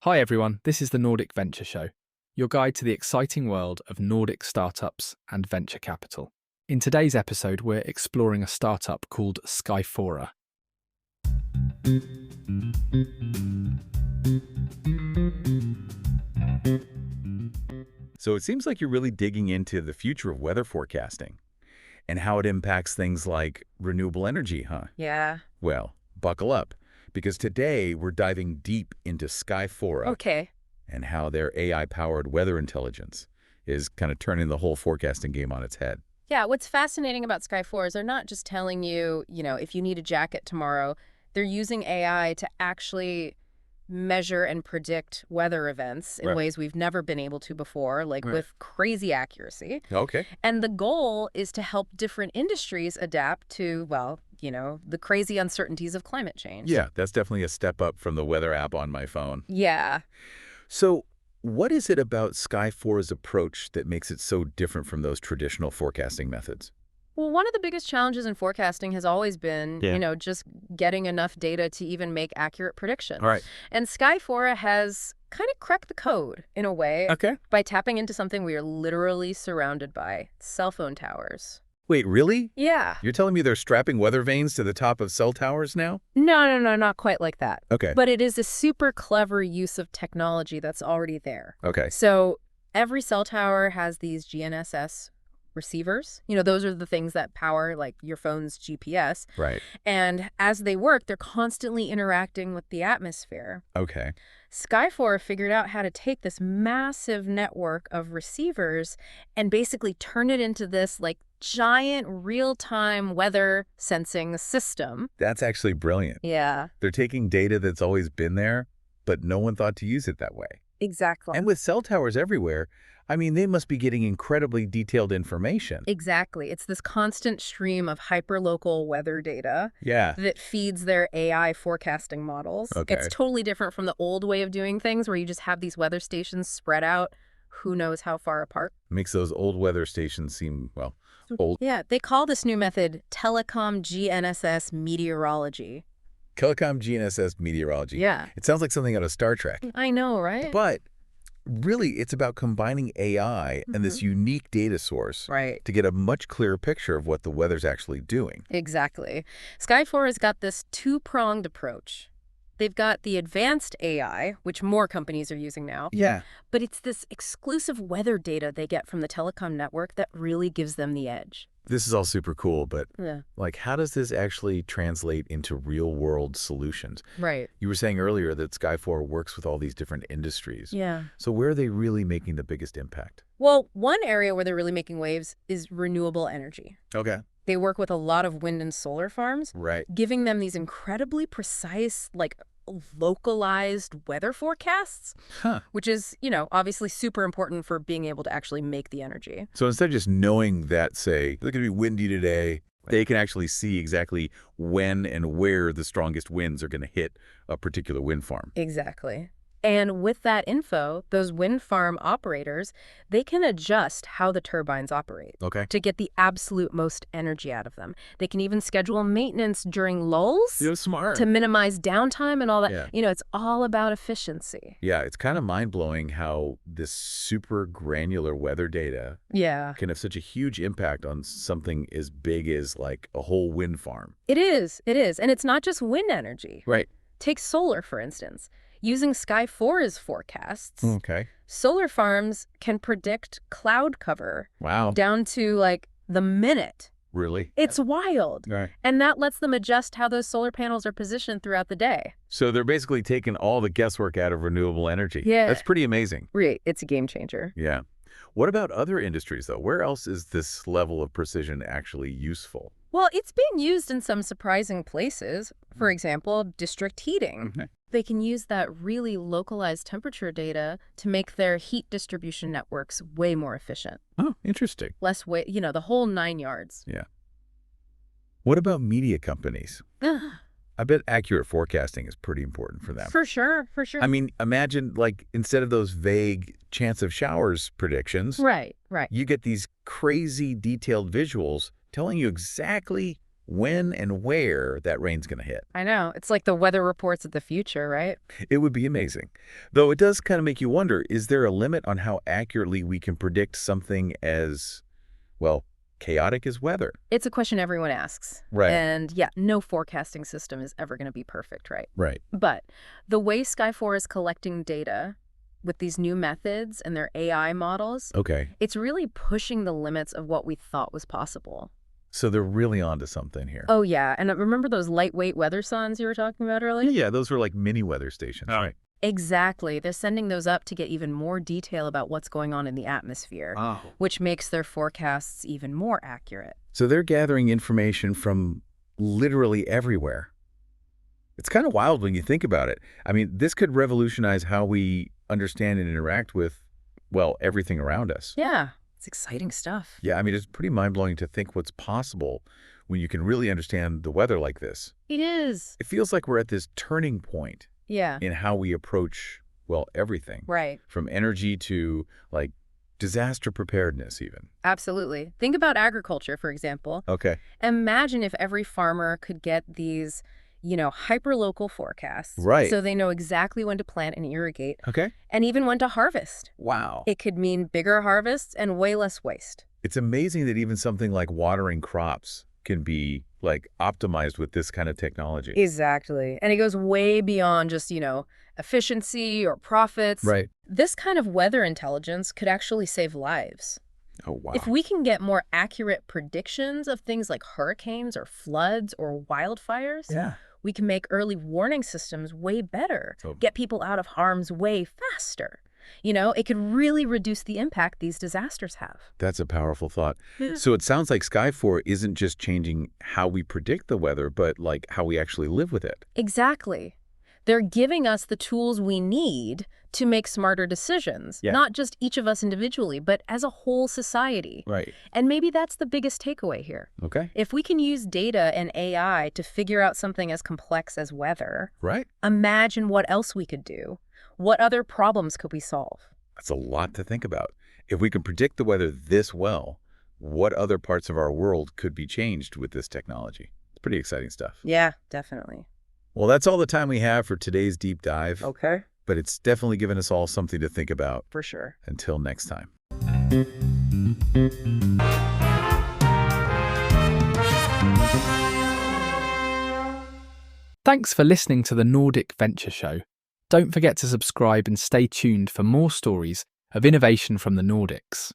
Hi everyone, this is the Nordic Venture Show, your guide to the exciting world of Nordic startups and venture capital. In today's episode, we're exploring a startup called Skyfora. So it seems like you're really digging into the future of weather forecasting and how it impacts things like renewable energy, huh? Yeah. Well, buckle up, because today we're diving deep into Skyfora Okay. and how their AI-powered weather intelligence is kind of turning the whole forecasting game on its head. Yeah, what's fascinating about Skyfora is they're not just telling you, if you need a jacket tomorrow, they're using AI to actually measure and predict weather events in Right. ways we've never been able to before, like Right. with crazy accuracy. Okay. And the goal is to help different industries adapt to, the crazy uncertainties of climate change. Yeah, that's definitely a step up from the weather app on my phone. Yeah. So what is it about Skyfora's approach that makes it so different from those traditional forecasting methods? Well, one of the biggest challenges in forecasting has always been, Yeah. just getting enough data to even make accurate predictions. All right. And Skyfora has kind of cracked the code in a way Okay. by tapping into something we are literally surrounded by, cell phone towers. Wait, really? Yeah. You're telling me they're strapping weather vanes to the top of cell towers now? No, not quite like that. Okay. But it is a super clever use of technology that's already there. Okay. So every cell tower has these GNSS receivers. Those are the things that power like your phone's GPS. Right. And as they work, they're constantly interacting with the atmosphere. Okay. Skyfora figured out how to take this massive network of receivers and basically turn it into this like giant real-time weather sensing system. That's actually brilliant. Yeah, They're taking data that's always been there, but no one thought to use it that way. exactly. And with cell towers everywhere, I mean, they must be getting incredibly detailed information. Exactly. It's this constant stream of hyperlocal weather data Yeah. that feeds their AI forecasting models. Okay. It's totally different from the old way of doing things where you just have these weather stations spread out who knows how far apart. Makes those old weather stations seem, well, old. Yeah, they call this new method telecom GNSS meteorology. Telecom GNSS meteorology. Yeah. It sounds like something out of Star Trek. I know, right? But really, it's about combining AI and this unique data source Right. to get a much clearer picture of what the weather's actually doing. Exactly. Skyfora has got this two-pronged approach. They've got the advanced AI, which more companies are using now, Yeah. but it's this exclusive weather data they get from the telecom network that really gives them the edge. This is all super cool, but Yeah. like, how does this actually translate into real-world solutions? Right. You were saying earlier that Skyfora works with all these different industries. Yeah. So where are they really making the biggest impact? Well, one area where they're really making waves is renewable energy. Okay. They work with a lot of wind and solar farms, Right. giving them these incredibly precise, like localized weather forecasts, Huh. which is, obviously super important for being able to actually make the energy. So instead of just knowing that, say, it's going to be windy today, they can actually see exactly when and where the strongest winds are going to hit a particular wind farm. Exactly. And with that info, those wind farm operators, they can adjust how the turbines operate Okay. to get the absolute most energy out of them. They can even schedule maintenance during lulls Smart. to minimize downtime and all that. Yeah. It's all about efficiency. Yeah, it's kind of mind-blowing how this super granular weather data Yeah. can have such a huge impact on something as big as like a whole wind farm. It is. And it's not just wind energy. Right. Take solar, for instance. Using Skyfora's forecasts, Okay. solar farms can predict cloud cover Wow. down to like the minute. Really? It's wild. Right. And that lets them adjust how those solar panels are positioned throughout the day. So they're basically taking all the guesswork out of renewable energy. Yeah. That's pretty amazing. Right. It's a game changer. Yeah. What about other industries, though? Where else is this level of precision actually useful? Well, it's being used in some surprising places. For example, district heating. Okay. They can use that really localized temperature data to make their heat distribution networks way more efficient. Oh, interesting. Less weight, the whole 9 yards. Yeah. What about media companies? I bet accurate forecasting is pretty important for them. For sure. I mean, imagine, like, instead of those vague chance of showers predictions, Right. you get these crazy detailed visuals telling you exactly when and where that rain's going to hit. I know. It's like the weather reports of the future, right? It would be amazing. Though it does kind of make you wonder, is there a limit on how accurately we can predict something as, well, chaotic as weather? It's a question everyone asks. Right. And yeah, no forecasting system is ever going to be perfect, right? Right. But the way Skyfora is collecting data with these new methods and their AI models, Okay. it's really pushing the limits of what we thought was possible. So they're really onto something here. Oh, yeah. And remember those lightweight weather sondes you were talking about earlier? Yeah, those were like mini weather stations. Right. Exactly. They're sending those up to get even more detail about what's going on in the atmosphere, which makes their forecasts even more accurate. So they're gathering information from literally everywhere. It's kind of wild when you think about it. I mean, this could revolutionize how we understand and interact with, well, everything around us. Yeah. It's exciting stuff. Yeah, I mean, it's pretty mind-blowing to think what's possible when you can really understand the weather like this. It is. It feels like we're at this turning point Yeah. in how we approach, well, everything. Right. From energy to, like, disaster preparedness even. Absolutely. Think about agriculture, for example. Okay. Imagine if every farmer could get these, hyper-local forecasts. Right. So they know exactly when to plant and irrigate. Okay. And even when to harvest. Wow. It could mean bigger harvests and way less waste. It's amazing that even something like watering crops can be, like, optimized with this kind of technology. Exactly. And it goes way beyond just, efficiency or profits. Right. This kind of weather intelligence could actually save lives. Oh, wow. If we can get more accurate predictions of things like hurricanes or floods or wildfires, Yeah. we can make early warning systems way better, So- get people out of harm's way faster. It could really reduce the impact these disasters have. That's a powerful thought. Yeah. So it sounds like Skyfora isn't just changing how we predict the weather, but like how we actually live with it. Exactly. They're giving us the tools we need to make smarter decisions, Yeah. not just each of us individually, but as a whole society. Right. And maybe that's the biggest takeaway here. Okay. If we can use data and AI to figure out something as complex as weather, Right. imagine what else we could do. What other problems could we solve? That's a lot to think about. If we can predict the weather this well, what other parts of our world could be changed with this technology? It's pretty exciting stuff. Yeah, definitely. Well, that's all the time we have for today's deep dive. Okay. But it's definitely given us all something to think about. For sure. Until next time. Thanks for listening to the Nordic Venture Show. Don't forget to subscribe and stay tuned for more stories of innovation from the Nordics.